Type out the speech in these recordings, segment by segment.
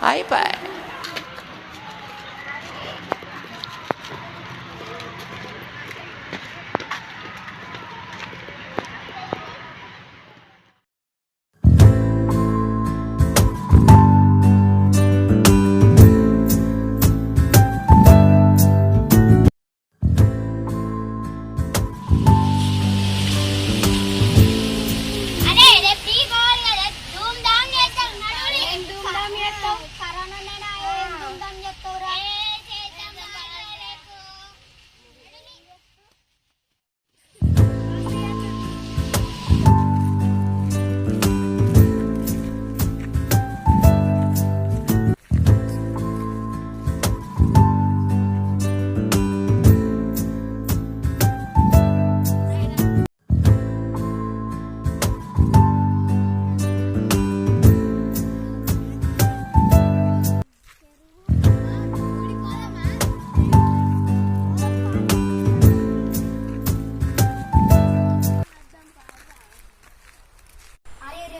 అయిపోయి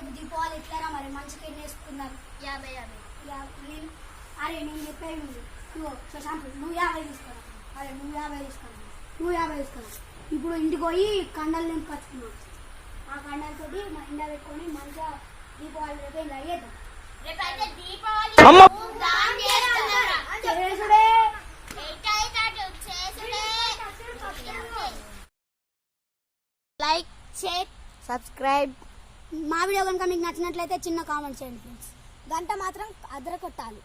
దీపావళి ఎట్లారా మరి మంచిగా వేసుకున్నారు 50 అరే నేను చెప్పేది నువ్వు ప్రశాంత్ నువ్వు 50 తీసుకురా అరే నువ్వు 50 తీసుకురా ఇప్పుడు ఇంటికి పోయి కండలు నింపుకొచ్చుకున్నావు ఆ కండలతోటి మా ఇండ పెట్టుకొని మంచిగా దీపావళి రేపు ఇలా అయ్యేద్దాం లైక్ షేర్ సబ్స్క్రైబ్ మా వీడియో కనుక మీకు నచ్చినట్లయితే చిన్న కామెంట్ చేయండి ఫ్రెండ్స్ గంట మాత్రం అదర కొట్టాలి.